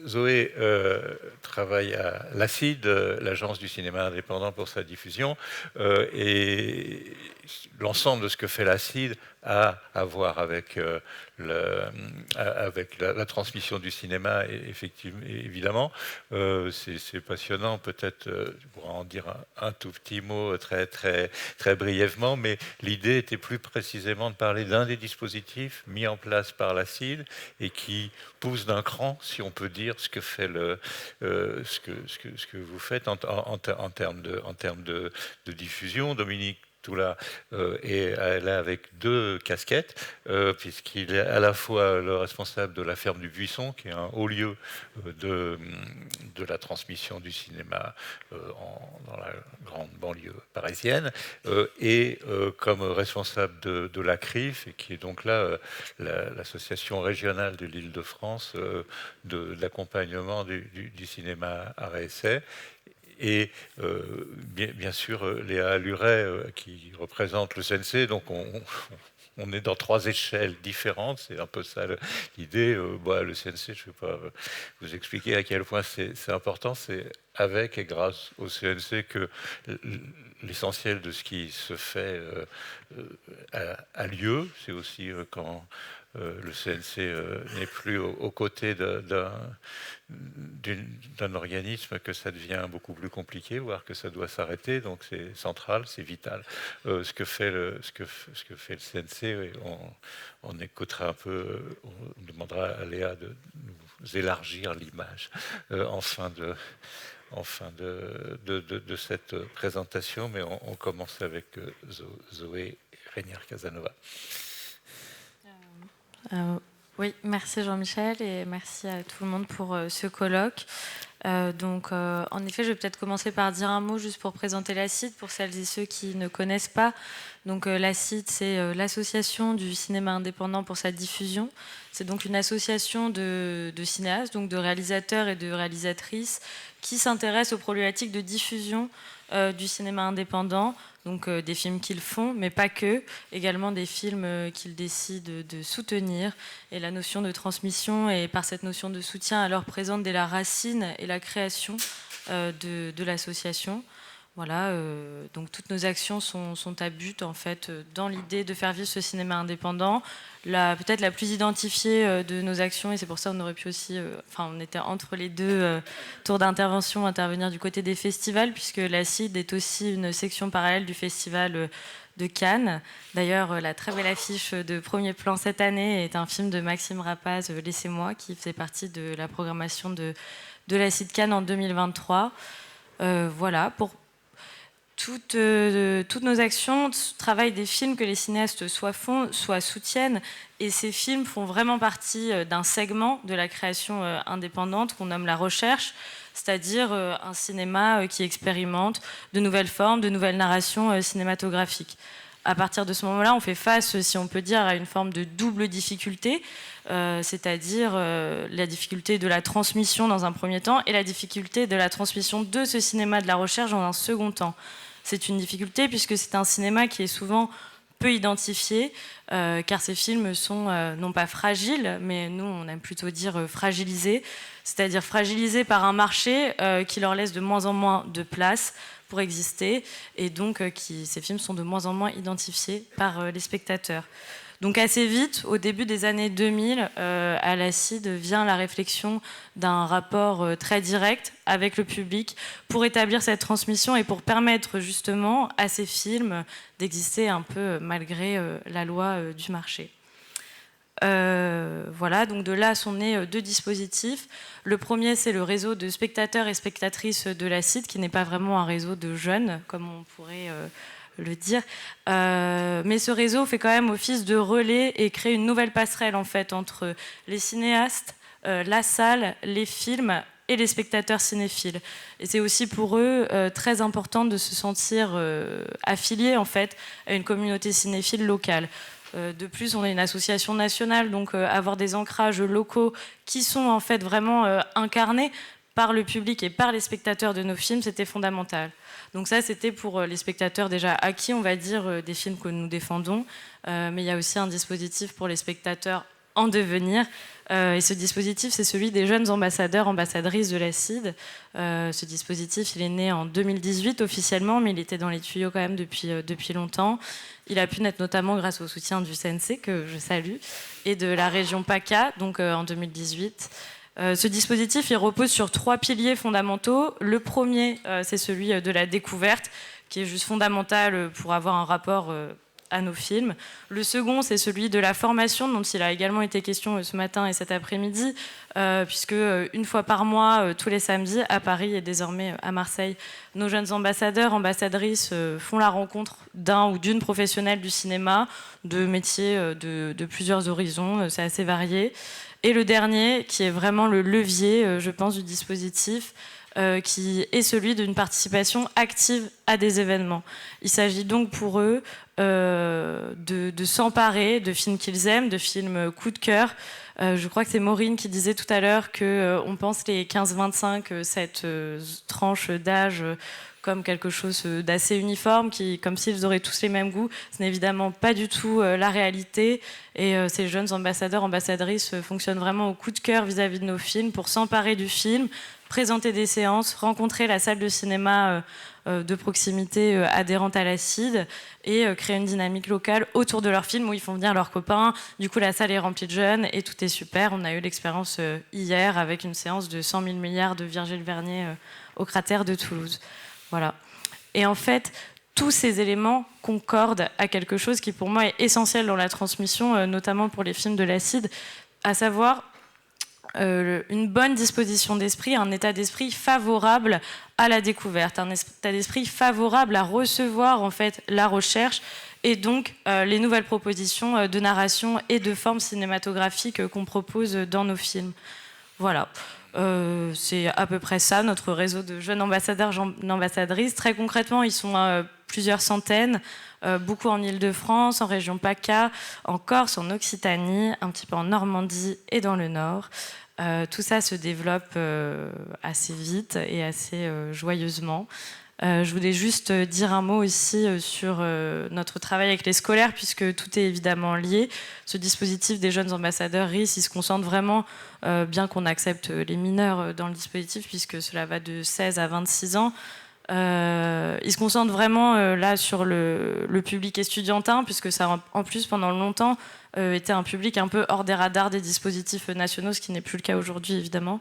Zoé travaille à l'ACID, l'Agence du cinéma indépendant pour sa diffusion, et l'ensemble de ce que fait l'ACID a à voir avec, avec la transmission du cinéma, effectivement, évidemment. C'est passionnant, peut-être je pourrais en dire un tout petit mot très, très, très brièvement, mais l'idée était plus précisément de parler d'un des dispositifs mis en place par l'ACID et qui pousse d'un cran, si on peut dire, ce que fait ce que vous faites en termes de diffusion. Dominique Toula est là avec deux casquettes, puisqu'il est à la fois le responsable de la ferme du Buisson, qui est un haut lieu de la transmission du cinéma dans la grande banlieue parisienne, et comme responsable de la CRIF, et qui est donc là l'association régionale de l'Île-de-France de l'accompagnement du cinéma art et essai. Et bien sûr, Léa Luret, qui représente le CNC, donc on est dans trois échelles différentes, c'est un peu ça l'idée. Le CNC, je ne vais pas vous expliquer à quel point c'est important, c'est avec et grâce au CNC que l'essentiel de ce qui se fait a lieu. C'est aussi quand le CNC n'est plus aux côtés d'un organisme que ça devient beaucoup plus compliqué, voire que ça doit s'arrêter. Donc c'est central, c'est vital. Ce que fait le CNC, on écoutera un peu, on demandera à Léa de nous élargir l'image en fin de cette présentation, mais on commence avec Zoé Reinier-Casanova. Oui, merci Jean-Michel et merci à tout le monde pour ce colloque. En effet, je vais peut-être commencer par dire un mot juste pour présenter l'ACID, pour celles et ceux qui ne connaissent pas. Donc l'ACID, c'est l'association du cinéma indépendant pour sa diffusion. C'est donc une association de cinéastes, donc de réalisateurs et de réalisatrices qui s'intéressent aux problématiques de diffusion du cinéma indépendant, donc des films qu'ils font, mais pas que, également des films qu'ils décident de soutenir. Et la notion de transmission, et par cette notion de soutien, alors présente dès la racine et la création de l'association. Voilà, donc toutes nos actions sont à but, en fait, dans l'idée de faire vivre ce cinéma indépendant. Peut-être la plus identifiée de nos actions, et c'est pour ça qu'on aurait pu aussi, on était entre les deux tours d'intervention, intervenir du côté des festivals, puisque l'ACID est aussi une section parallèle du festival de Cannes. D'ailleurs, la très belle affiche de premier plan cette année est un film de Maxime Rapaz, Laissez-moi, qui faisait partie de la programmation de l'ACID Cannes en 2023. Voilà, pour toutes nos actions travaillent des films que les cinéastes soit font, soit soutiennent. Et ces films font vraiment partie d'un segment de la création indépendante qu'on nomme la recherche, c'est-à-dire un cinéma qui expérimente de nouvelles formes, de nouvelles narrations cinématographiques. À partir de ce moment-là, on fait face, si on peut dire, à une forme de double difficulté, c'est-à-dire la difficulté de la transmission dans un premier temps et la difficulté de la transmission de ce cinéma de la recherche dans un second temps. C'est une difficulté puisque c'est un cinéma qui est souvent peu identifié, car ces films sont non pas fragiles, mais nous on aime plutôt dire fragilisés, c'est-à-dire fragilisés par un marché qui leur laisse de moins en moins de place pour exister, et donc ces films sont de moins en moins identifiés par les spectateurs. Donc assez vite, au début des années 2000, à l'ACID vient la réflexion d'un rapport très direct avec le public pour établir cette transmission et pour permettre justement à ces films d'exister un peu malgré la loi du marché. Voilà, donc de là sont nés deux dispositifs. Le premier, c'est le réseau de spectateurs et spectatrices de l'ACID, qui n'est pas vraiment un réseau de jeunes, comme on pourrait le dire. Mais ce réseau fait quand même office de relais et crée une nouvelle passerelle en fait entre les cinéastes, la salle, les films et les spectateurs cinéphiles. Et c'est aussi pour eux très important de se sentir affiliés en fait à une communauté cinéphile locale. De plus, on est une association nationale, donc avoir des ancrages locaux qui sont en fait vraiment incarnés par le public et par les spectateurs de nos films, c'était fondamental. Donc ça, c'était pour les spectateurs déjà acquis, on va dire, des films que nous défendons. Mais il y a aussi un dispositif pour les spectateurs en devenir. Et ce dispositif, c'est celui des jeunes ambassadeurs, ambassadrices de l'ACID. Ce dispositif, il est né en 2018 officiellement, mais il était dans les tuyaux quand même depuis longtemps. Il a pu naître notamment grâce au soutien du CNC, que je salue, et de la région PACA, donc en 2018. Ce dispositif, il repose sur 3 piliers fondamentaux. Le premier, c'est celui de la découverte, qui est juste fondamental pour avoir un rapport à nos films. Le second, c'est celui de la formation, dont il a également été question ce matin et cet après-midi, puisque une fois par mois, tous les samedis, à Paris et désormais à Marseille, nos jeunes ambassadeurs, ambassadrices font la rencontre d'un ou d'une professionnelle du cinéma, de métiers de plusieurs horizons, c'est assez varié. Et le dernier, qui est vraiment le levier, je pense, du dispositif, qui est celui d'une participation active à des événements. Il s'agit donc pour eux de s'emparer de films qu'ils aiment, de films coup de cœur. Je crois que c'est Maureen qui disait tout à l'heure qu'on pense les 15-25, cette tranche d'âge, comme quelque chose d'assez uniforme, comme s'ils auraient tous les mêmes goûts. Ce n'est évidemment pas du tout la réalité. Et ces jeunes ambassadeurs, ambassadrices fonctionnent vraiment au coup de cœur vis-à-vis de nos films pour s'emparer du film, présenter des séances, rencontrer la salle de cinéma de proximité adhérente à l'ACID et créer une dynamique locale autour de leur film où ils font venir leurs copains. Du coup, la salle est remplie de jeunes et tout est super. On a eu l'expérience hier avec une séance de 100 000 milliards de Virgile Vernier au cratère de Toulouse. Voilà. Et en fait, tous ces éléments concordent à quelque chose qui, pour moi, est essentiel dans la transmission, notamment pour les films de l'ACID, à savoir une bonne disposition d'esprit, un état d'esprit favorable à la découverte, un état d'esprit favorable à recevoir en fait la recherche et donc les nouvelles propositions de narration et de formes cinématographiques qu'on propose dans nos films. Voilà. C'est à peu près ça, notre réseau de jeunes ambassadeurs, ambassadrices. Très concrètement, ils sont plusieurs centaines, beaucoup en Île-de-France, en région PACA, en Corse, en Occitanie, un petit peu en Normandie et dans le Nord. Tout ça se développe assez vite et assez joyeusement. Je voulais juste dire un mot aussi sur notre travail avec les scolaires, puisque tout est évidemment lié. Ce dispositif des jeunes ambassadeurs RIS, il se concentre vraiment, bien qu'on accepte les mineurs dans le dispositif, puisque cela va de 16 à 26 ans, il se concentre vraiment là sur le public estudiantin, puisque ça, en plus, pendant longtemps, était un public un peu hors des radars des dispositifs nationaux, ce qui n'est plus le cas aujourd'hui, évidemment.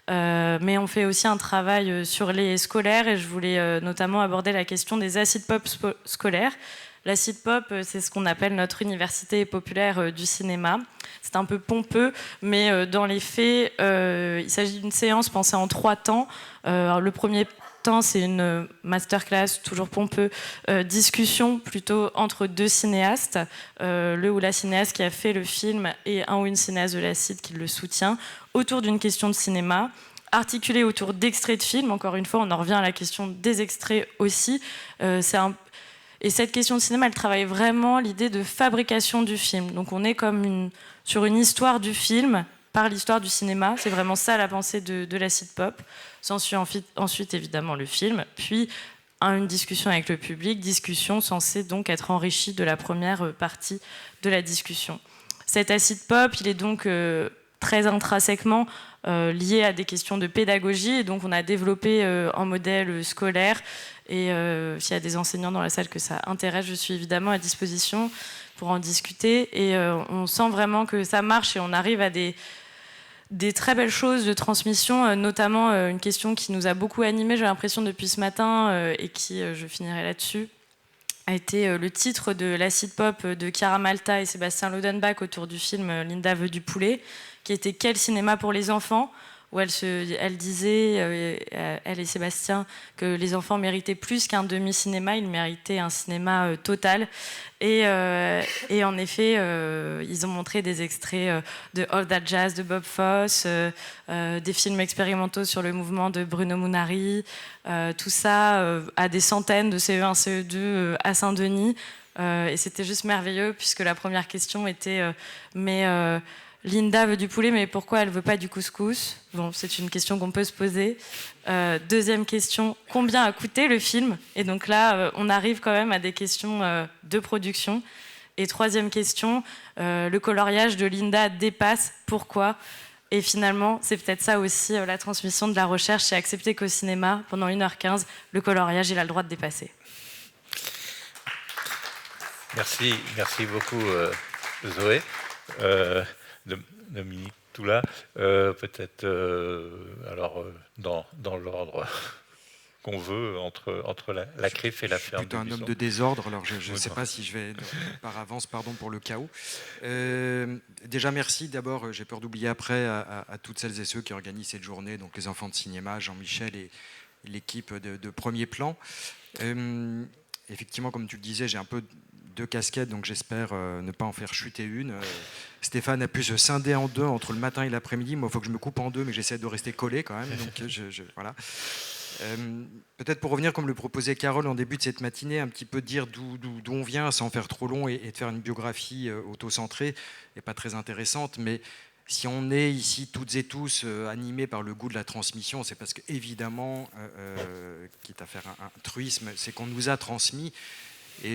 Mais on fait aussi un travail sur les scolaires et je voulais notamment aborder la question des acid pop scolaires. L'acid pop, c'est ce qu'on appelle notre université populaire du cinéma. C'est un peu pompeux, mais dans les faits, il s'agit d'une séance pensée en 3 temps. Le premier temps, c'est une masterclass, toujours pompeux, discussion plutôt entre 2 cinéastes, le ou la cinéaste qui a fait le film et un ou une cinéaste de l'ACID qui le soutient, autour d'une question de cinéma, articulée autour d'extraits de films. Encore une fois, on en revient à la question des extraits aussi. Et cette question de cinéma, elle travaille vraiment l'idée de fabrication du film. Donc on est comme sur une histoire du film par l'histoire du cinéma. C'est vraiment ça la pensée de l'acid pop. S'ensuit ensuite évidemment le film, puis une discussion avec le public, discussion censée donc être enrichie de la première partie de la discussion. Cet acid pop, il est donc très intrinsèquement lié à des questions de pédagogie, et donc on a développé un modèle scolaire, et s'il y a des enseignants dans la salle que ça intéresse, je suis évidemment à disposition pour en discuter, et on sent vraiment que ça marche et on arrive à des très belles choses de transmission, notamment une question qui nous a beaucoup animés, j'ai l'impression, depuis ce matin, et qui, je finirai là-dessus, a été le titre de l'acid pop de Chiara Malta et Sébastien Lodenbach autour du film Linda veut du poulet, qui était Quel cinéma pour les enfants, où elle disait, elle et Sébastien, que les enfants méritaient plus qu'un demi-cinéma, ils méritaient un cinéma total. Et en effet, ils ont montré des extraits de All That Jazz de Bob Fosse, des films expérimentaux sur le mouvement de Bruno Munari, tout ça à des centaines de CE1, CE2 à Saint-Denis. Et c'était juste merveilleux, puisque la première question était Linda veut du poulet, mais pourquoi elle veut pas du couscous? Bon, c'est une question qu'on peut se poser. Deuxième question, combien a coûté le film? Et donc là, on arrive quand même à des questions de production. Et troisième question, le coloriage de Linda dépasse, pourquoi ? Et finalement, c'est peut-être ça aussi la transmission de la recherche, c'est accepter qu'au cinéma, pendant 1h15, le coloriage, il a le droit de dépasser. Merci beaucoup Zoé. Dominique Toula, peut-être alors dans l'ordre qu'on veut entre la CRIF et la ferme. Plutôt un homme de désordre, alors je ne sais pas si je vais par avance, pardon pour le chaos. Déjà merci d'abord, j'ai peur d'oublier après, à toutes celles et ceux qui organisent cette journée, donc les enfants de cinéma, Jean-Michel et l'équipe de Premier Plan. Effectivement, comme tu le disais, j'ai un peu deux casquettes, donc j'espère ne pas en faire chuter une. Stéphane a pu se scinder en deux entre le matin et l'après-midi. Moi, il faut que je me coupe en deux, mais j'essaie de rester collé quand même. Donc, voilà. Peut-être pour revenir, comme le proposait Carole en début de cette matinée, un petit peu dire d'où on vient, sans faire trop long, et de faire une biographie auto-centrée, et pas très intéressante, mais si on est ici toutes et tous animés par le goût de la transmission, c'est parce qu'évidemment, quitte à faire un truisme, c'est qu'on nous a transmis. Et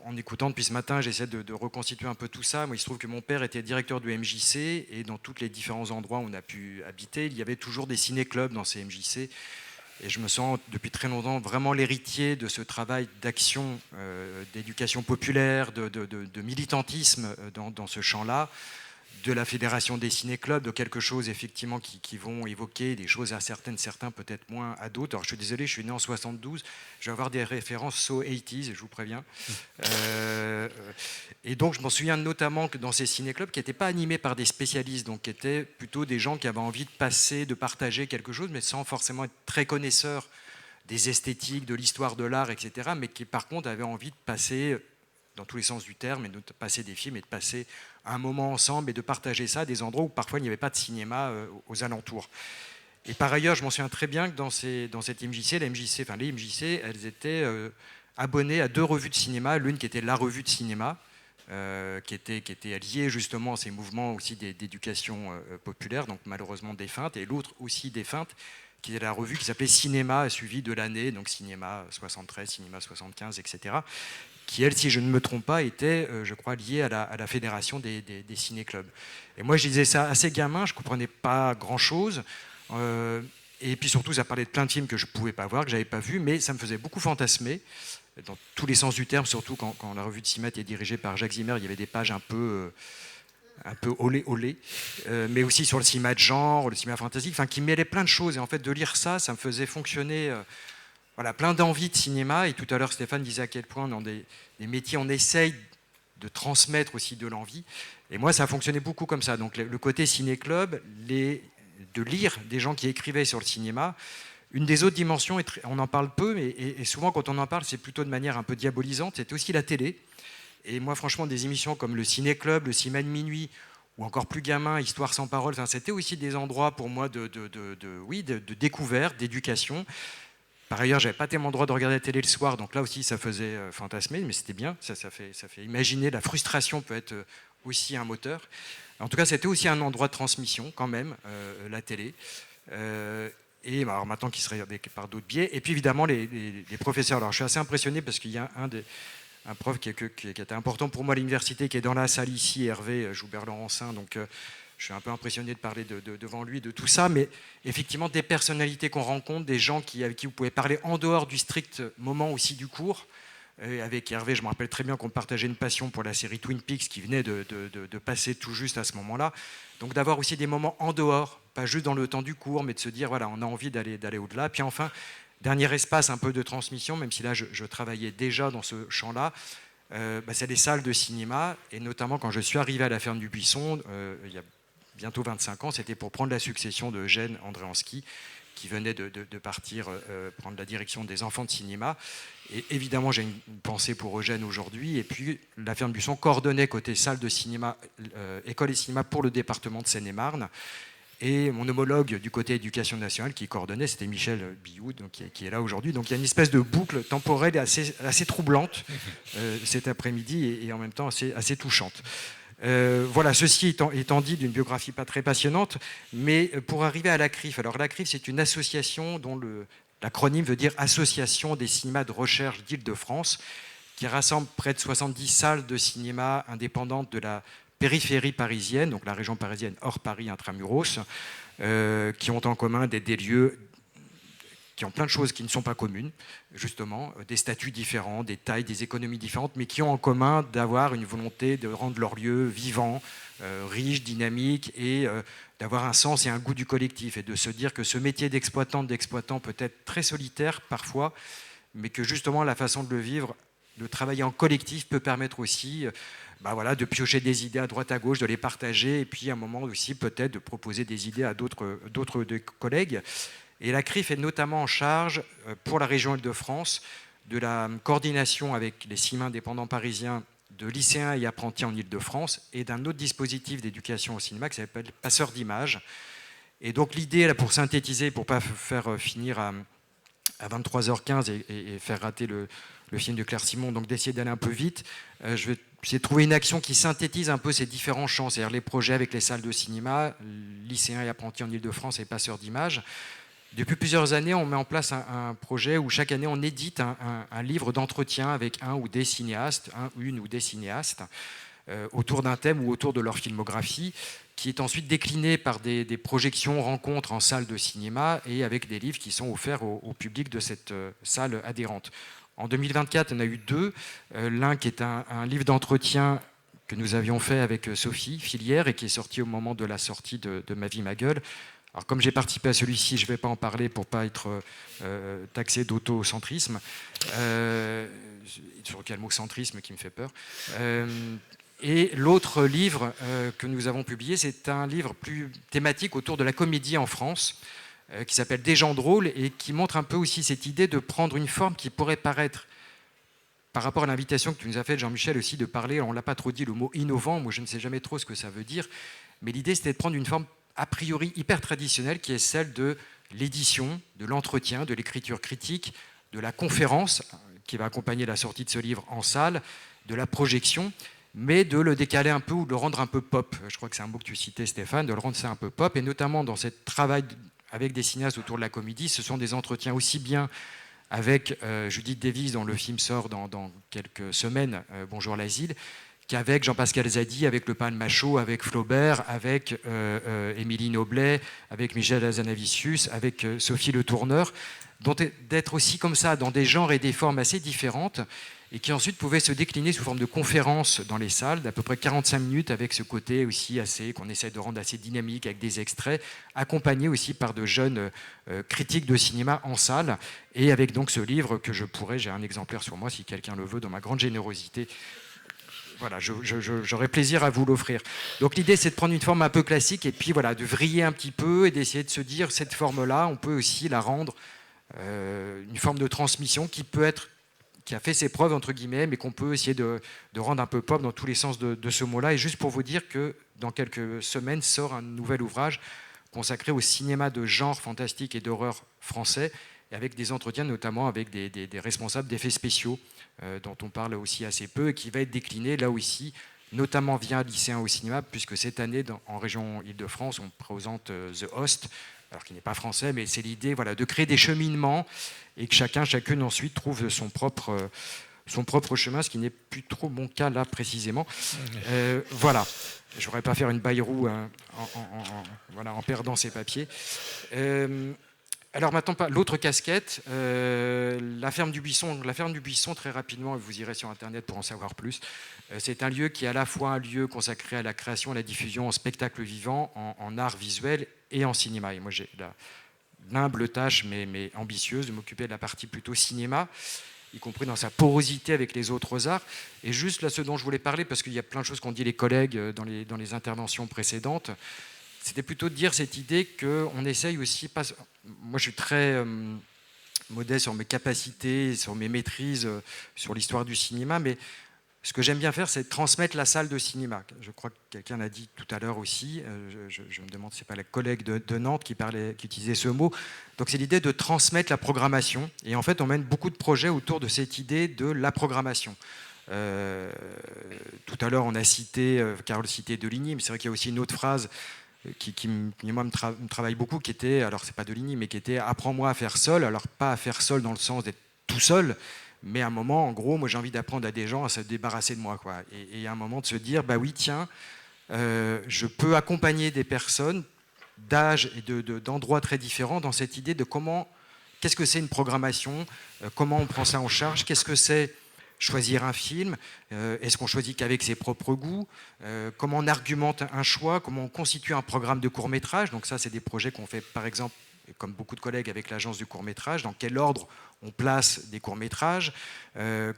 en écoutant depuis ce matin, j'essaie de reconstituer un peu tout ça. Moi, il se trouve que mon père était directeur du MJC, et dans tous les différents endroits où on a pu habiter, il y avait toujours des ciné-clubs dans ces MJC. Et je me sens depuis très longtemps vraiment l'héritier de ce travail d'action, d'éducation populaire, de militantisme dans ce champ-là, de la Fédération des ciné-clubs, de quelque chose effectivement qui vont évoquer des choses à certains peut-être moins à d'autres. Alors je suis désolé, je suis né en 72, je vais avoir des références so 80s, je vous préviens. Et donc je m'en souviens notamment que dans ces ciné-clubs qui n'étaient pas animés par des spécialistes, donc qui étaient plutôt des gens qui avaient envie de partager quelque chose, mais sans forcément être très connaisseurs des esthétiques, de l'histoire de l'art, etc., mais qui par contre avaient envie de passer, dans tous les sens du terme, et de passer des films et de passer un moment ensemble et de partager ça à des endroits où parfois il n'y avait pas de cinéma aux alentours. Et par ailleurs, je m'en souviens très bien que dans cette MJC, les MJC, elles étaient abonnées à 2 revues de cinéma, l'une qui était la revue de cinéma, qui était liée justement à ces mouvements aussi d'éducation populaire, donc malheureusement défunte, et l'autre aussi défunte, qui était la revue qui s'appelait Cinéma, suivie de l'année, donc Cinéma 73, Cinéma 75, etc., qui, elle, si je ne me trompe pas, était, je crois, liée à la fédération des ciné-clubs. Et moi, je disais ça assez gamin, je ne comprenais pas grand-chose. Et puis surtout, ça parlait de plein de films que je ne pouvais pas voir, que je n'avais pas vus, mais ça me faisait beaucoup fantasmer, dans tous les sens du terme, surtout quand la revue de cinéma était dirigée par Jacques Zimmer, il y avait des pages un peu olé, mais aussi sur le cinéma de genre, le cinéma fantastique, enfin, qui mêlait plein de choses. Et en fait, de lire ça, ça me faisait fonctionner... Voilà, plein d'envie de cinéma, et tout à l'heure Stéphane disait à quel point dans des métiers on essaye de transmettre aussi de l'envie, et moi ça a fonctionné beaucoup comme ça, donc le côté ciné-club, de lire des gens qui écrivaient sur le cinéma. Une des autres dimensions, on en parle peu, et souvent quand on en parle c'est plutôt de manière un peu diabolisante, c'était aussi la télé, et moi franchement des émissions comme le ciné-club, le cinéma de minuit, ou encore plus gamin, Histoire sans parole, enfin, c'était aussi des endroits pour moi de découverte, d'éducation. Par ailleurs, je n'avais pas tellement le droit de regarder la télé le soir, donc là aussi, ça faisait fantasmer, mais c'était bien, ça fait imaginer, la frustration peut être aussi un moteur. En tout cas, c'était aussi un endroit de transmission, quand même, la télé. Et alors maintenant, qui serait par d'autres biais. Et puis, évidemment, les professeurs. Alors, je suis assez impressionné parce qu'il y a un prof qui était important pour moi à l'université, qui est dans la salle ici, Hervé Joubert-Laurencin, donc... je suis un peu impressionné de parler devant lui de tout ça, mais effectivement des personnalités qu'on rencontre, des gens avec qui vous pouvez parler en dehors du strict moment aussi du cours. Et avec Hervé, je me rappelle très bien qu'on partageait une passion pour la série Twin Peaks qui venait de passer tout juste à ce moment-là. Donc d'avoir aussi des moments en dehors, pas juste dans le temps du cours, mais de se dire, voilà, on a envie d'aller au-delà. Puis enfin, dernier espace un peu de transmission, même si là je travaillais déjà dans ce champ-là, c'est les salles de cinéma, et notamment quand je suis arrivé à la ferme du Buisson, il y a bientôt 25 ans, c'était pour prendre la succession de Eugène Andréanski, qui venait de partir prendre la direction des enfants de cinéma. Et évidemment, j'ai une pensée pour Eugène aujourd'hui. Et puis, la ferme Buisson coordonnait côté salle de cinéma, école et cinéma pour le département de Seine-et-Marne. Et mon homologue du côté éducation nationale qui coordonnait, c'était Michel Billoud, donc, qui est là aujourd'hui. Donc il y a une espèce de boucle temporelle assez troublante cet après-midi, et en même temps assez touchante. Voilà, ceci étant dit, d'une biographie pas très passionnante, mais pour arriver à la CRIF. Alors la CRIF, c'est une association dont l'acronyme veut dire Association des cinémas de recherche d'Île-de-France, qui rassemble près de 70 salles de cinéma indépendantes de la périphérie parisienne, donc la région parisienne hors Paris intramuros, qui ont en commun des lieux qui ont plein de choses qui ne sont pas communes, justement, des statuts différents, des tailles, des économies différentes, mais qui ont en commun d'avoir une volonté de rendre leur lieu vivant, riche, dynamique, et d'avoir un sens et un goût du collectif, et de se dire que ce métier d'exploitant peut être très solitaire parfois, mais que justement la façon de le vivre, de travailler en collectif, peut permettre aussi de piocher des idées à droite à gauche, de les partager, et puis à un moment aussi peut-être de proposer des idées à d'autres collègues. Et la CRIF est notamment en charge, pour la région Île-de-France, de la coordination avec les cinémas indépendants parisiens de lycéens et apprentis en Île-de-France, et d'un autre dispositif d'éducation au cinéma qui s'appelle Passeurs d'images. Et donc l'idée, là, pour synthétiser, pour ne pas faire finir à 23h15 et faire rater le film de Claire Simon, donc d'essayer d'aller un peu vite, je vais essayer de trouver une action qui synthétise un peu ces différents champs, c'est-à-dire les projets avec les salles de cinéma, lycéens et apprentis en Île-de-France et Passeurs d'images. Depuis plusieurs années, on met en place un projet où chaque année on édite un livre d'entretien avec un ou des cinéastes, une ou des cinéastes, autour d'un thème ou autour de leur filmographie, qui est ensuite décliné par des projections, rencontres en salle de cinéma, et avec des livres qui sont offerts au public de cette salle adhérente. En 2024, on a eu deux. L'un qui est un livre d'entretien que nous avions fait avec Sophie Filière et qui est sorti au moment de la sortie de Ma vie, ma gueule. Alors, comme j'ai participé à celui-ci, je ne vais pas en parler pour ne pas être taxé d'autocentrisme. Sur quel mot centrisme qui me fait peur. Et l'autre livre que nous avons publié, c'est un livre plus thématique autour de la comédie en France, qui s'appelle Des gens drôles, et qui montre un peu aussi cette idée de prendre une forme qui pourrait paraître, par rapport à l'invitation que tu nous as faite, Jean-Michel, aussi, de parler, on ne l'a pas trop dit, le mot innovant, moi je ne sais jamais trop ce que ça veut dire, mais l'idée c'était de prendre une forme a priori hyper traditionnelle, qui est celle de l'édition, de l'entretien, de l'écriture critique, de la conférence qui va accompagner la sortie de ce livre en salle, de la projection, mais de le décaler un peu ou de le rendre un peu pop. Je crois que c'est un mot que tu citais, Stéphane, de le rendre ça un peu pop, et notamment dans ce travail avec des cinéastes autour de la comédie, ce sont des entretiens aussi bien avec Judith Davis, dont le film sort dans quelques semaines, Bonjour l'asile, qu'avec Jean-Pascal Zadi, avec Le Pain de Machaut, avec Flaubert, avec Émilie Noblet, avec Michel Hazanavicius, avec Sophie Le Tourneur, d'être aussi comme ça, dans des genres et des formes assez différentes, et qui ensuite pouvaient se décliner sous forme de conférences dans les salles, d'à peu près 45 minutes, avec ce côté aussi qu'on essaie de rendre assez dynamique, avec des extraits, accompagnés aussi par de jeunes critiques de cinéma en salle, et avec donc ce livre que j'ai un exemplaire sur moi, si quelqu'un le veut, dans ma grande générosité. Voilà, j'aurais plaisir à vous l'offrir. Donc l'idée, c'est de prendre une forme un peu classique et puis de vriller un petit peu et d'essayer de se dire, cette forme-là, on peut aussi la rendre une forme de transmission qui a fait ses preuves, entre guillemets, mais qu'on peut essayer de rendre un peu pop dans tous les sens de ce mot-là. Et juste pour vous dire que dans quelques semaines sort un nouvel ouvrage consacré au cinéma de genre fantastique et d'horreur français, et avec des entretiens notamment avec des responsables d'effets spéciaux, dont on parle aussi assez peu, et qui va être décliné là aussi, notamment via Lycéens au cinéma, puisque cette année, en région Île-de-France, on présente The Host, alors qui n'est pas français, mais c'est l'idée de créer des cheminements, et que chacune ensuite trouve son propre chemin, ce qui n'est plus trop mon cas là précisément. Voilà, je ne voudrais pas faire une Bayrou en perdant ses papiers. Alors maintenant, l'autre casquette, la ferme du Buisson. La ferme du Buisson, très rapidement, vous irez sur Internet pour en savoir plus. C'est un lieu qui est à la fois un lieu consacré à la création, à la diffusion en spectacle vivant, en art visuel et en cinéma. Et moi, j'ai l'humble tâche, mais ambitieuse, de m'occuper de la partie plutôt cinéma, y compris dans sa porosité avec les autres arts. Et juste là, ce dont je voulais parler, parce qu'il y a plein de choses qu'ont dit les collègues dans les interventions précédentes, c'était plutôt de dire cette idée qu'on essaye aussi, moi je suis très modeste sur mes capacités, sur mes maîtrises, sur l'histoire du cinéma, mais ce que j'aime bien faire, c'est transmettre la salle de cinéma. Je crois que quelqu'un l'a dit tout à l'heure aussi, je me demande si ce n'est pas la collègue de Nantes qui utilisait ce mot. Donc c'est l'idée de transmettre la programmation, et en fait on mène beaucoup de projets autour de cette idée de la programmation. Tout à l'heure on a cité, Carole citait Deligny, mais c'est vrai qu'il y a aussi une autre phrase qui moi, me travaille beaucoup, qui était, alors c'est pas Deligny, mais qui était « apprends-moi à faire seul », alors pas à faire seul dans le sens d'être tout seul, Mais à un moment, en gros, moi j'ai envie d'apprendre à des gens à se débarrasser de moi, quoi. Et à un moment de se dire, bah oui, tiens, je peux accompagner des personnes d'âge et d'endroits très différents dans cette idée de qu'est-ce que c'est une programmation, comment on prend ça en charge, qu'est-ce que c'est choisir un film, est-ce qu'on choisit qu'avec ses propres goûts, comment on argumente un choix, comment on constitue un programme de court-métrage. Donc ça, c'est des projets qu'on fait, par exemple, comme beaucoup de collègues avec l'agence du court-métrage, dans quel ordre on place des courts-métrages,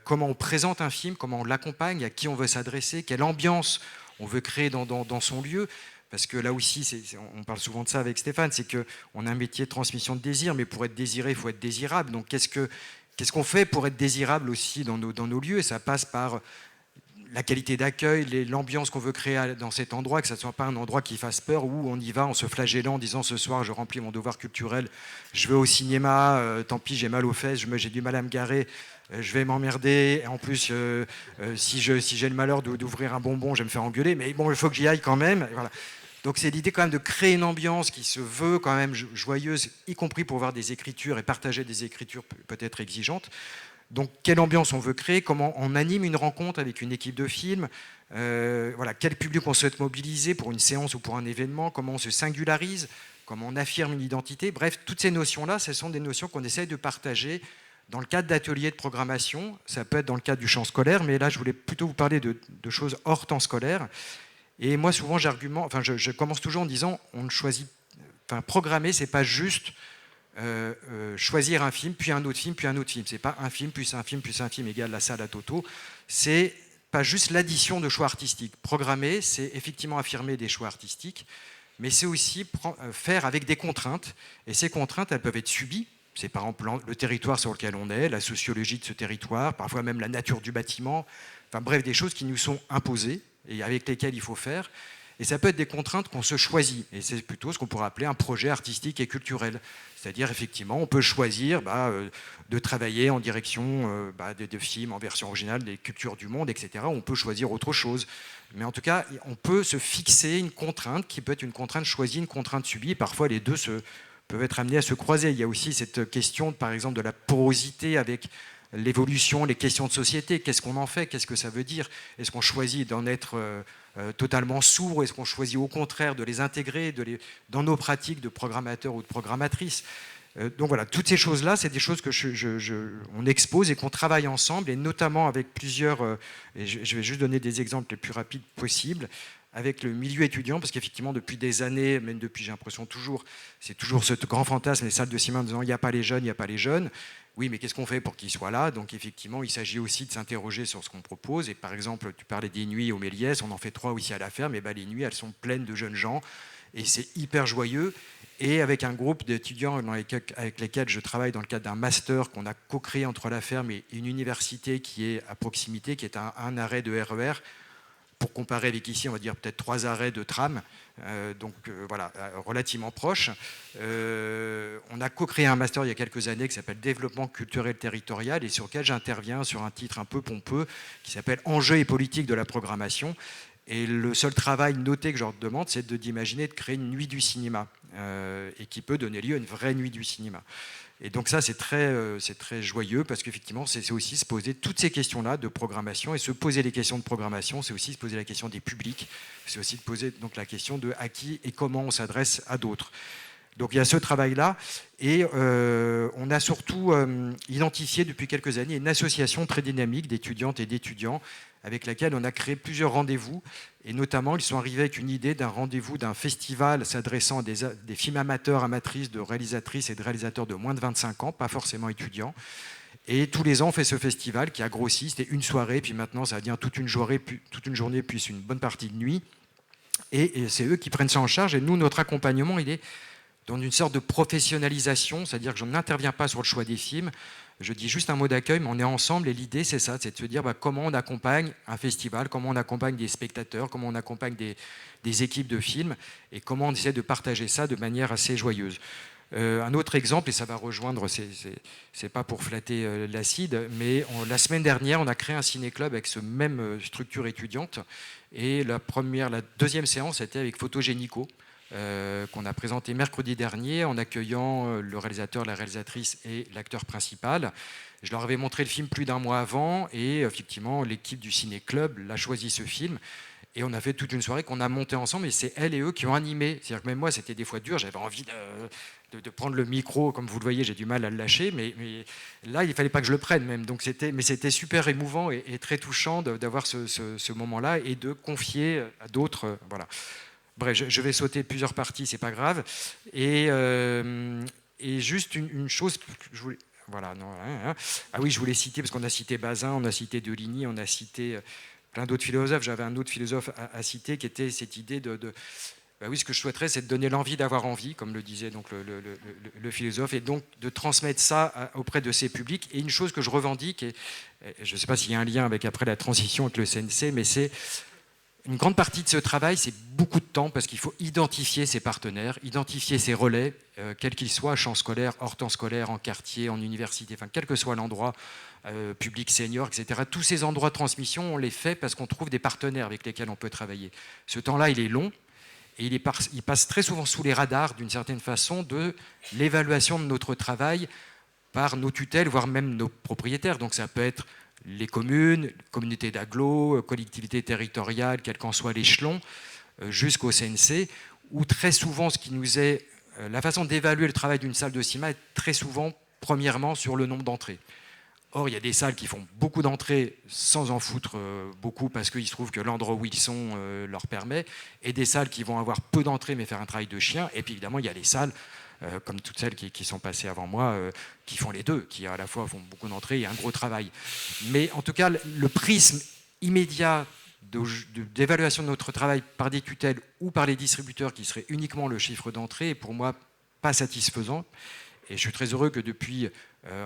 comment on présente un film, comment on l'accompagne, à qui on veut s'adresser, quelle ambiance on veut créer dans son lieu. Parce que là aussi, on parle souvent de ça avec Stéphane, c'est qu'on a un métier de transmission de désir, mais pour être désiré, il faut être désirable. Donc qu'est-ce qu'on fait pour être désirable aussi dans nos lieux? Et ça passe par la qualité d'accueil, l'ambiance qu'on veut créer dans cet endroit, que ce ne soit pas un endroit qui fasse peur, où on y va en se flagellant, en disant ce soir je remplis mon devoir culturel, je vais au cinéma, tant pis j'ai mal aux fesses, j'ai du mal à me garer, je vais m'emmerder, en plus si j'ai le malheur d'ouvrir un bonbon, je vais me faire engueuler, mais bon, il faut que j'y aille quand même. Voilà. Donc c'est l'idée quand même de créer une ambiance qui se veut quand même joyeuse, y compris pour voir des écritures et partager des écritures peut-être exigeantes. Donc quelle ambiance on veut créer, comment on anime une rencontre avec une équipe de film, voilà, quel public on souhaite mobiliser pour une séance ou pour un événement, comment on se singularise, comment on affirme une identité. Bref, toutes ces notions-là, ce sont des notions qu'on essaye de partager dans le cadre d'ateliers de programmation. Ça peut être dans le cadre du champ scolaire, mais là je voulais plutôt vous parler de choses hors temps scolaire. Et moi, souvent, je commence toujours en disant, programmer, c'est pas juste choisir un film, puis un autre film, puis un autre film. C'est pas un film, plus un film, plus un film égale la salle à Toto. C'est pas juste l'addition de choix artistiques. Programmer, c'est effectivement affirmer des choix artistiques, mais c'est aussi faire avec des contraintes. Et ces contraintes, elles peuvent être subies. C'est par exemple le territoire sur lequel on est, la sociologie de ce territoire, parfois même la nature du bâtiment. Enfin bref, des choses qui nous sont imposées et avec lesquelles il faut faire. Et ça peut être des contraintes qu'on se choisit. Et c'est plutôt ce qu'on pourrait appeler un projet artistique et culturel. C'est-à-dire, effectivement, on peut choisir de travailler en direction de films en version originale des cultures du monde, etc. On peut choisir autre chose. Mais en tout cas, on peut se fixer une contrainte qui peut être une contrainte choisie, une contrainte subie. Et parfois, les deux peuvent être amenés à se croiser. Il y a aussi cette question, par exemple, de la porosité avec l'évolution, les questions de société. Qu'est-ce qu'on en fait? Qu'est-ce que ça veut dire? Est-ce qu'on choisit d'en être totalement sourd? Est-ce qu'on choisit au contraire de les intégrer dans nos pratiques de programmateurs ou de programmatrices? Donc voilà, toutes ces choses-là, c'est des choses que on expose et qu'on travaille ensemble, et notamment avec plusieurs, et je vais juste donner des exemples les plus rapides possibles, avec le milieu étudiant, parce qu'effectivement, depuis des années, même depuis, j'ai l'impression toujours, c'est toujours ce grand fantasme, les salles de cinéma en disant il n'y a pas les jeunes, il n'y a pas les jeunes. Oui, mais qu'est-ce qu'on fait pour qu'ils soient là? Donc effectivement, il s'agit aussi de s'interroger sur ce qu'on propose. Et par exemple, tu parlais des nuits au Méliès, on en fait 3 aussi à la ferme, et les nuits, elles sont pleines de jeunes gens, et c'est hyper joyeux. Et avec un groupe d'étudiants avec lesquels je travaille dans le cadre d'un master qu'on a co-créé entre la ferme et une université qui est à proximité, qui est un arrêt de RER, pour comparer avec ici, on va dire peut-être 3 arrêts de tram, voilà, relativement proches. On a co-créé un master il y a quelques années qui s'appelle Développement culturel territorial, et sur lequel j'interviens sur un titre un peu pompeux qui s'appelle Enjeux et politique de la programmation. Et le seul travail noté que je leur demande, c'est d'imaginer de créer une nuit du cinéma, et qui peut donner lieu à une vraie nuit du cinéma. Et donc ça, c'est très joyeux, parce qu'effectivement, c'est aussi se poser toutes ces questions-là de programmation. Et se poser les questions de programmation, c'est aussi se poser la question des publics. C'est aussi se poser donc la question de à qui et comment on s'adresse à d'autres. Donc il y a ce travail-là. Et on a surtout identifié depuis quelques années une association très dynamique d'étudiantes et d'étudiants avec laquelle on a créé plusieurs rendez-vous. Et notamment, ils sont arrivés avec une idée d'un rendez-vous, d'un festival s'adressant à des films amateurs, amatrices, de réalisatrices et de réalisateurs de moins de 25 ans, pas forcément étudiants. Et tous les ans, on fait ce festival qui a grossi. C'était une soirée, puis maintenant, ça devient toute une journée, puis une bonne partie de nuit. Et c'est eux qui prennent ça en charge. Et nous, notre accompagnement, il est dans une sorte de professionnalisation, c'est-à-dire que je n'interviens pas sur le choix des films, je dis juste un mot d'accueil, mais on est ensemble, et l'idée c'est ça, c'est de se dire comment on accompagne un festival, comment on accompagne des spectateurs, comment on accompagne des équipes de films, et comment on essaie de partager ça de manière assez joyeuse. Un autre exemple, et ça va rejoindre, c'est pas pour flatter l'acide, mais la semaine dernière, on a créé un ciné-club avec ce même structure étudiante, et la deuxième séance était avec Photogénico, qu'on a présenté mercredi dernier en accueillant le réalisateur, la réalisatrice et l'acteur principal. Je leur avais montré le film plus d'un mois avant et effectivement l'équipe du Ciné Club l'a choisi ce film. Et on a fait toute une soirée qu'on a montée ensemble et c'est elles et eux qui ont animé. C'est-à-dire que même moi, c'était des fois dur, j'avais envie de prendre le micro, comme vous le voyez, j'ai du mal à le lâcher, mais là, il ne fallait pas que je le prenne même. Donc c'était super émouvant et très touchant d'avoir ce moment-là et de confier à d'autres. Voilà. Bref, je vais sauter plusieurs parties, c'est pas grave. Et juste une chose que je voulais... Voilà, non, hein. Ah oui, je voulais citer, parce qu'on a cité Bazin, on a cité Deligny, on a cité plein d'autres philosophes. J'avais un autre philosophe à citer qui était cette idée bah oui, ce que je souhaiterais, c'est de donner l'envie d'avoir envie, comme le disait donc le philosophe, et donc de transmettre ça auprès de ces publics. Et une chose que je revendique, et je ne sais pas s'il y a un lien avec après la transition avec le CNC, mais c'est une grande partie de ce travail, c'est beaucoup de temps, parce qu'il faut identifier ses partenaires, identifier ses relais, quels qu'ils soient, champ scolaire, hors temps scolaire, en quartier, en université, enfin, quel que soit l'endroit, public, senior, etc. Tous ces endroits de transmission, on les fait parce qu'on trouve des partenaires avec lesquels on peut travailler. Ce temps-là, il est long, et il passe très souvent sous les radars, d'une certaine façon, de l'évaluation de notre travail par nos tutelles, voire même nos propriétaires. Donc ça peut être les communes, communautés d'agglo, collectivités territoriales, quel qu'en soit l'échelon, jusqu'au CNC, où très souvent, ce qui nous est... la façon d'évaluer le travail d'une salle de cinéma est très souvent, premièrement, sur le nombre d'entrées. Or, il y a des salles qui font beaucoup d'entrées sans en foutre beaucoup parce qu'il se trouve que l'endroit où ils sont leur permet, et des salles qui vont avoir peu d'entrées mais faire un travail de chien. Et puis évidemment, il y a les salles, comme toutes celles qui sont passées avant moi, qui font les deux, qui à la fois font beaucoup d'entrées et un gros travail. Mais en tout cas, le prisme immédiat d'évaluation de notre travail par des tutelles ou par les distributeurs qui serait uniquement le chiffre d'entrée est pour moi pas satisfaisant. Et je suis très heureux que depuis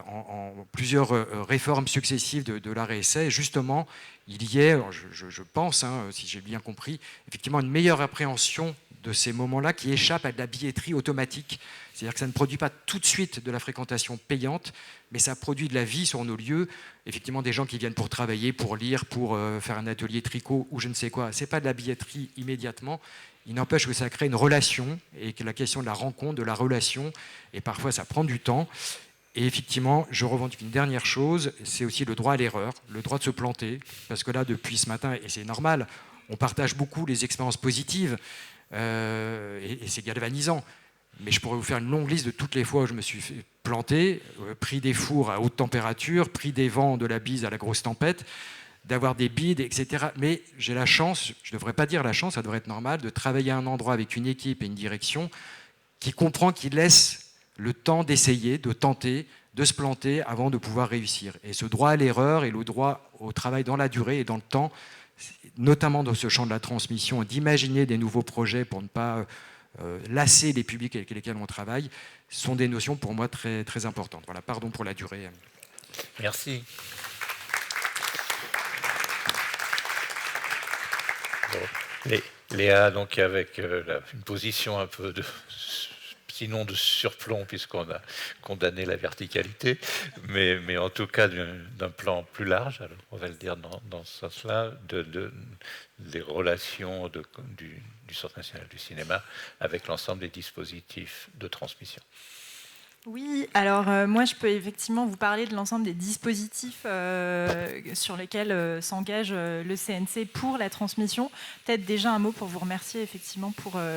en plusieurs réformes successives de l'art et essai, justement, il y ait, je pense, si j'ai bien compris, effectivement une meilleure appréhension de ces moments-là qui échappent à de la billetterie automatique. C'est-à-dire que ça ne produit pas tout de suite de la fréquentation payante, mais ça produit de la vie sur nos lieux. Effectivement, des gens qui viennent pour travailler, pour lire, pour faire un atelier tricot ou je ne sais quoi. Ce n'est pas de la billetterie immédiatement. Il n'empêche que ça crée une relation et que la question de la rencontre, de la relation, et parfois ça prend du temps. Et effectivement, je revendique une dernière chose, c'est aussi le droit à l'erreur, le droit de se planter, parce que là, depuis ce matin, et c'est normal, on partage beaucoup les expériences positives, et c'est galvanisant. Mais je pourrais vous faire une longue liste de toutes les fois où je me suis planté, pris des fours à haute température, pris des vents de la bise à la grosse tempête, d'avoir des bides, etc. Mais j'ai la chance, je ne devrais pas dire la chance, ça devrait être normal, de travailler à un endroit avec une équipe et une direction qui comprend, qui laisse le temps d'essayer, de tenter, de se planter avant de pouvoir réussir. Et ce droit à l'erreur et le droit au travail dans la durée et dans le temps, notamment dans ce champ de la transmission, d'imaginer des nouveaux projets pour ne pas lasser les publics avec lesquels on travaille, sont des notions pour moi très, très importantes. Voilà, pardon pour la durée. Merci. Bon. Léa, donc avec une position un peu sinon de surplomb, puisqu'on a condamné la verticalité, mais en tout cas d'un plan plus large, alors on va le dire dans ce sens-là, des relations du Centre national du cinéma avec l'ensemble des dispositifs de transmission. Oui, alors moi je peux effectivement vous parler de l'ensemble des dispositifs sur lesquels s'engage le CNC pour la transmission. Peut-être déjà un mot pour vous remercier effectivement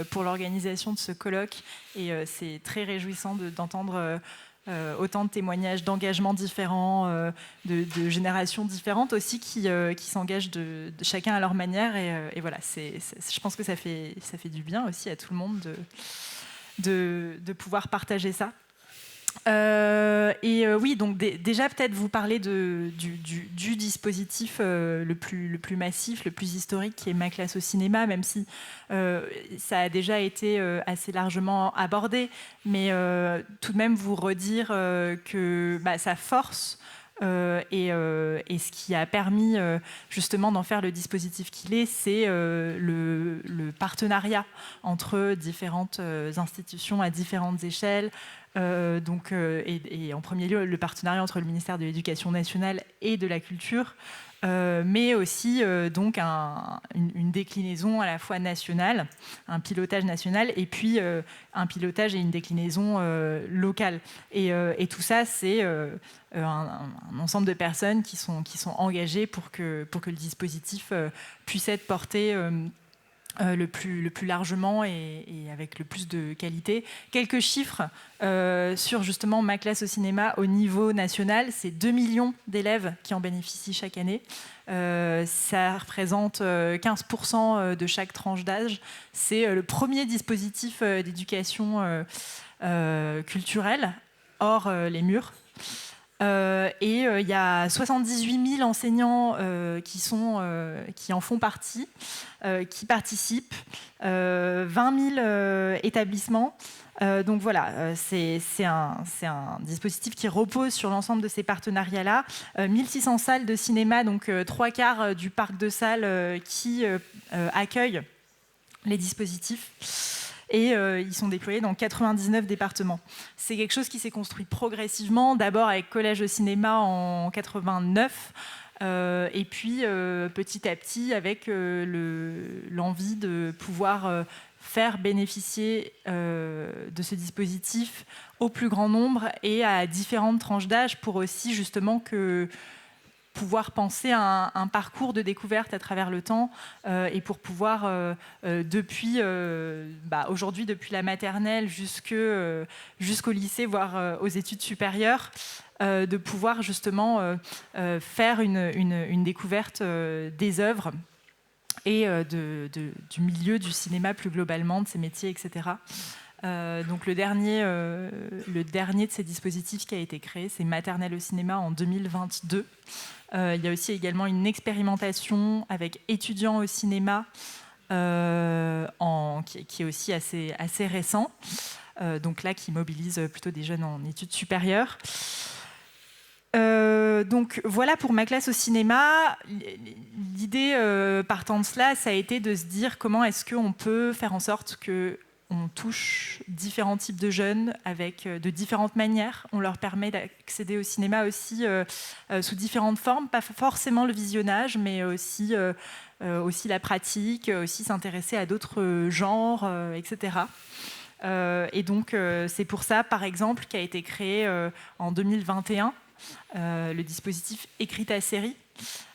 pour l'organisation de ce colloque, et c'est très réjouissant d'entendre autant de témoignages d'engagements différents, de générations différentes aussi qui s'engagent de chacun à leur manière, et voilà, je pense que ça fait du bien aussi à tout le monde de pouvoir partager ça. Oui, donc déjà peut-être vous parler du dispositif le plus massif, le plus historique, qui est Ma classe au cinéma, même si ça a déjà été assez largement abordé, mais tout de même vous redire que sa force et ce qui a permis justement d'en faire le dispositif qu'il est, c'est le partenariat entre différentes institutions à différentes échelles. Et en premier lieu, le partenariat entre le ministère de l'Éducation nationale et de la Culture, mais aussi donc une déclinaison à la fois nationale, un pilotage national, et puis un pilotage et une déclinaison locale. Et tout ça, c'est un ensemble de personnes qui sont engagées pour que le dispositif puisse être porté le plus largement et avec le plus de qualité. Quelques chiffres sur justement Ma classe au cinéma au niveau national. C'est 2 millions d'élèves qui en bénéficient chaque année. Ça représente 15% de chaque tranche d'âge. C'est le premier dispositif d'éducation culturelle hors les murs. Et il y a 78 000 enseignants qui en font partie, qui participent, 20 000 établissements. Donc voilà, c'est un dispositif qui repose sur l'ensemble de ces partenariats-là. 1600 salles de cinéma, donc 3/4 du parc de salles qui accueillent les dispositifs. Et ils sont déployés dans 99 départements. C'est quelque chose qui s'est construit progressivement, d'abord avec Collège au cinéma en 89, et puis petit à petit avec l'envie de pouvoir faire bénéficier de ce dispositif au plus grand nombre et à différentes tranches d'âge pour aussi justement pouvoir penser à un parcours de découverte à travers le temps et pour pouvoir, aujourd'hui, depuis la maternelle jusqu'au lycée, voire aux études supérieures, de pouvoir justement faire une découverte des œuvres et du milieu du cinéma plus globalement, de ses métiers, etc. Donc le dernier de ces dispositifs qui a été créé, c'est Maternelle au cinéma en 2022. Il y a aussi également une expérimentation avec étudiants au cinéma qui est aussi assez récent. Donc là, qui mobilise plutôt des jeunes en études supérieures. Donc voilà pour Ma classe au cinéma. L'idée partant de cela, ça a été de se dire comment est-ce qu'on peut faire en sorte qu'on touche différents types de jeunes de différentes manières. On leur permet d'accéder au cinéma aussi sous différentes formes, pas forcément le visionnage, mais aussi la pratique, aussi s'intéresser à d'autres genres, etc. Et donc c'est pour ça, par exemple, qu'a été créé en 2021 le dispositif Écris ta série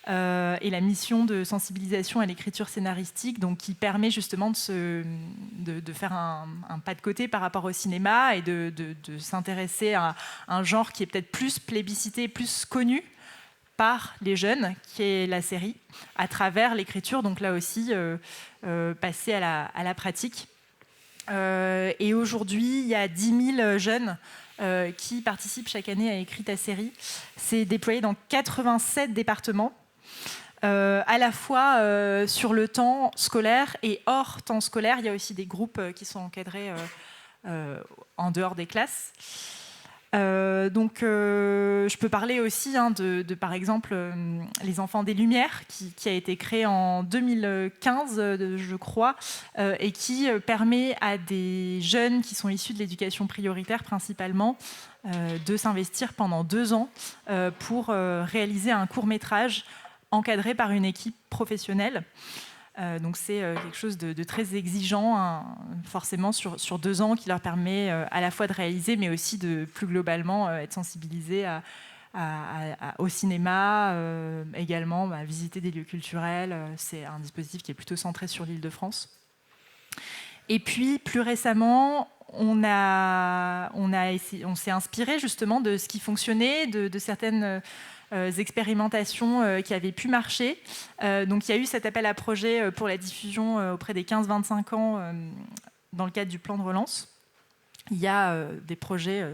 et la mission de sensibilisation à l'écriture scénaristique, donc qui permet justement de faire un pas de côté par rapport au cinéma et de s'intéresser à un genre qui est peut-être plus plébiscité, plus connu par les jeunes, qui est la série, à travers l'écriture, donc là aussi passer à la pratique. Et aujourd'hui, il y a 10 000 jeunes qui participent chaque année à Écris ta série. C'est déployé dans 87 départements, à la fois sur le temps scolaire et hors temps scolaire. Il y a aussi des groupes qui sont encadrés en dehors des classes. Donc, je peux parler aussi de par exemple, Les Enfants des Lumières, qui a été créé en 2015, je crois, et qui permet à des jeunes qui sont issus de l'éducation prioritaire principalement de s'investir pendant 2 ans pour réaliser un court-métrage encadré par une équipe professionnelle. Donc c'est quelque chose de très exigeant, forcément sur 2 ans, qui leur permet à la fois de réaliser, mais aussi de plus globalement être sensibilisés au cinéma, également à visiter des lieux culturels. C'est un dispositif qui est plutôt centré sur l'Île-de-France. Et puis plus récemment, on s'est inspiré justement de ce qui fonctionnait, de certaines expérimentations qui avaient pu marcher. Donc il y a eu cet appel à projet pour la diffusion auprès des 15-25 ans dans le cadre du plan de relance. Il y a des projets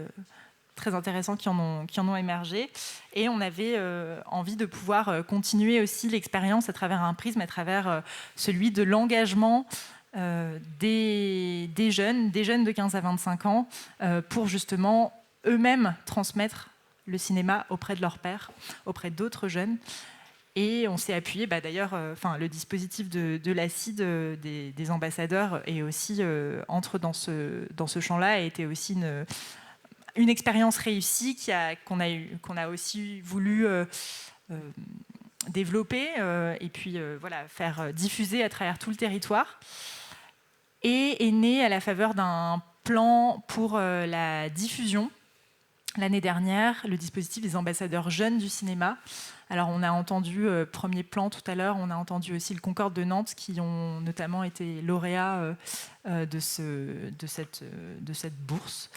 très intéressants qui en ont émergé, et on avait envie de pouvoir continuer aussi l'expérience à travers un prisme, à travers celui de l'engagement des jeunes de 15 à 25 ans pour justement eux-mêmes transmettre le cinéma auprès de leurs pairs, auprès d'autres jeunes. Et on s'est appuyé, d'ailleurs, le dispositif de l'ACID des ambassadeurs et aussi entre dans ce champ-là, a été aussi une expérience réussie qu'on a aussi voulu développer et puis voilà, faire diffuser à travers tout le territoire. Et est né à la faveur d'un plan pour la diffusion. L'année dernière, le dispositif des ambassadeurs jeunes du cinéma. Alors on a entendu premier plan tout à l'heure, on a entendu aussi le Concorde de Nantes qui ont notamment été lauréats de cette bourse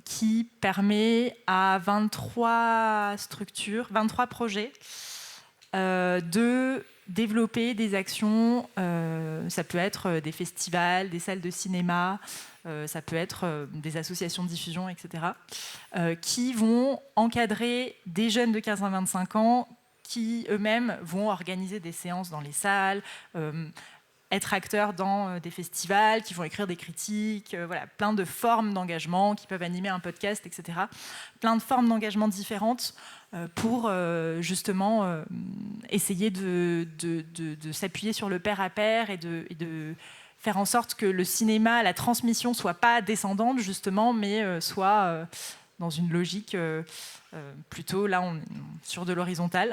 qui permet à 23 structures, 23 projets de développer des actions. Ça peut être des festivals, des salles de cinéma, ça peut être des associations de diffusion, etc., qui vont encadrer des jeunes de 15 à 25 ans qui eux-mêmes vont organiser des séances dans les salles, être acteurs dans des festivals, qui vont écrire des critiques, voilà, plein de formes d'engagement, qui peuvent animer un podcast, etc. Plein de formes d'engagement différentes pour justement essayer de s'appuyer sur le pair à pair et de faire en sorte que le cinéma, la transmission, soit pas descendante justement, mais soit dans une logique plutôt, là, on est sur de l'horizontale.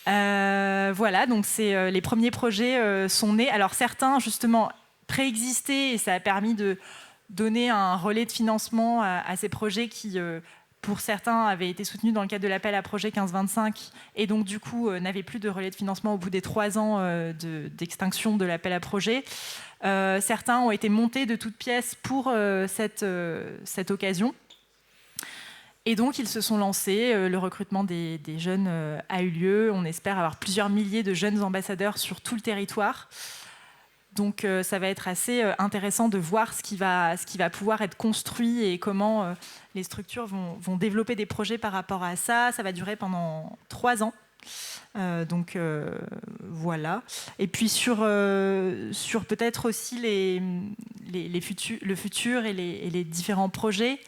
Voilà, donc les premiers projets sont nés. Alors certains, justement, préexistaient et ça a permis de donner un relais de financement à ces projets qui, pour certains, avaient été soutenus dans le cadre de l'appel à projet 15-25 et donc du coup n'avaient plus de relais de financement au bout des 3 ans d'extinction de l'appel à projet. Certains ont été montés de toutes pièces pour cette occasion. Et donc, ils se sont lancés. Le recrutement des jeunes a eu lieu. On espère avoir plusieurs milliers de jeunes ambassadeurs sur tout le territoire. Donc, ça va être assez intéressant de voir ce qui va pouvoir être construit et comment les structures vont développer des projets par rapport à ça. Ça va durer pendant 3 ans. Donc, voilà. Et puis, sur peut-être aussi le futur et les différents projets,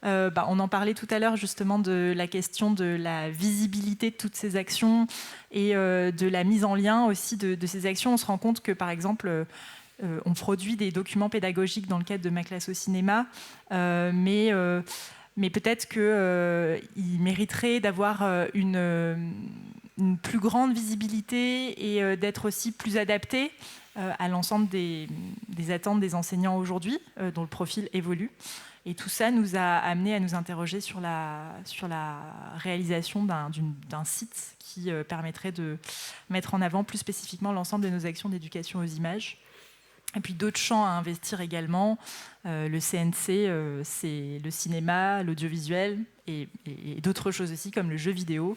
on en parlait tout à l'heure justement de la question de la visibilité de toutes ces actions et de la mise en lien aussi de ces actions. On se rend compte que par exemple on produit des documents pédagogiques dans le cadre de Ma classe au cinéma, mais peut-être qu'ils mériteraient d'avoir une plus grande visibilité et d'être aussi plus adaptés à l'ensemble des attentes des enseignants aujourd'hui, dont le profil évolue. Et tout ça nous a amené à nous interroger sur la réalisation d'un site qui permettrait de mettre en avant plus spécifiquement l'ensemble de nos actions d'éducation aux images. Et puis d'autres champs à investir également. Le CNC, c'est le cinéma, l'audiovisuel et d'autres choses aussi comme le jeu vidéo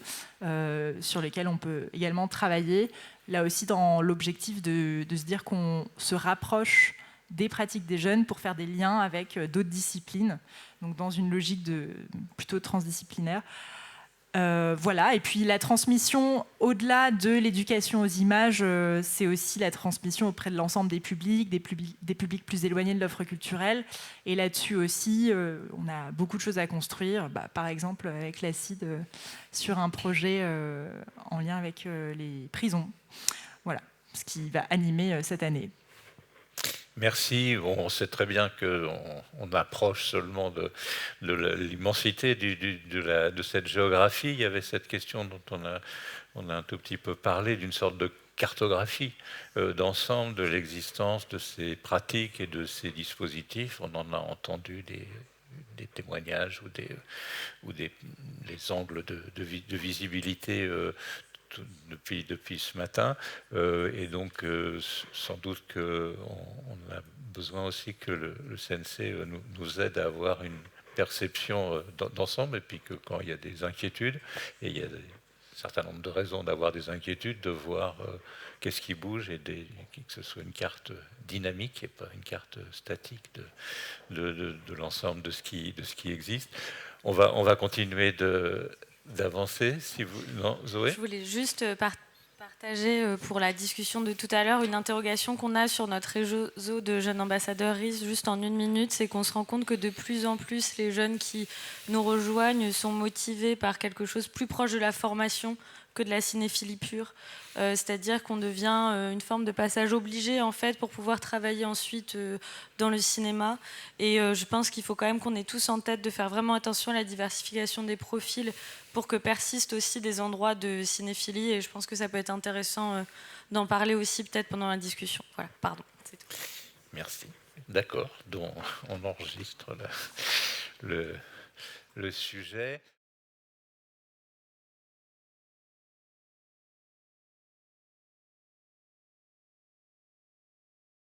sur lesquels on peut également travailler. Là aussi dans l'objectif de se dire qu'on se rapproche des pratiques des jeunes pour faire des liens avec d'autres disciplines, donc dans une logique plutôt transdisciplinaire. Voilà. Et puis la transmission, au-delà de l'éducation aux images, c'est aussi la transmission auprès de l'ensemble des publics plus éloignés de l'offre culturelle. Et là-dessus aussi, on a beaucoup de choses à construire. Par exemple, avec l'ACID, sur un projet en lien avec les prisons. Voilà, ce qui va animer cette année. Merci. On sait très bien qu'on approche seulement de l'immensité de cette géographie. Il y avait cette question dont on a un tout petit peu parlé, d'une sorte de cartographie d'ensemble de l'existence de ces pratiques et de ces dispositifs. On en a entendu des témoignages ou des angles de visibilité depuis ce matin, et donc sans doute qu'on a besoin aussi que le CNC nous aide à avoir une perception d'ensemble, et puis que quand il y a des inquiétudes, et il y a un certain nombre de raisons d'avoir des inquiétudes, de voir qu'est-ce qui bouge et que ce soit une carte dynamique et pas une carte statique de l'ensemble de ce qui existe. On va continuer d'avancer, si vous... Non, Zoé ? Je voulais juste partager pour la discussion de tout à l'heure une interrogation qu'on a sur notre réseau de jeunes ambassadeurs RIS, juste en 1 minute, c'est qu'on se rend compte que de plus en plus les jeunes qui nous rejoignent sont motivés par quelque chose plus proche de la formation que de la cinéphilie pure. C'est-à-dire qu'on devient une forme de passage obligé en fait pour pouvoir travailler ensuite dans le cinéma. Et je pense qu'il faut quand même qu'on ait tous en tête de faire vraiment attention à la diversification des profils pour que persistent aussi des endroits de cinéphilie. Et je pense que ça peut être intéressant d'en parler aussi peut-être pendant la discussion. Voilà, pardon, c'est tout. Merci. D'accord, donc on enregistre le sujet.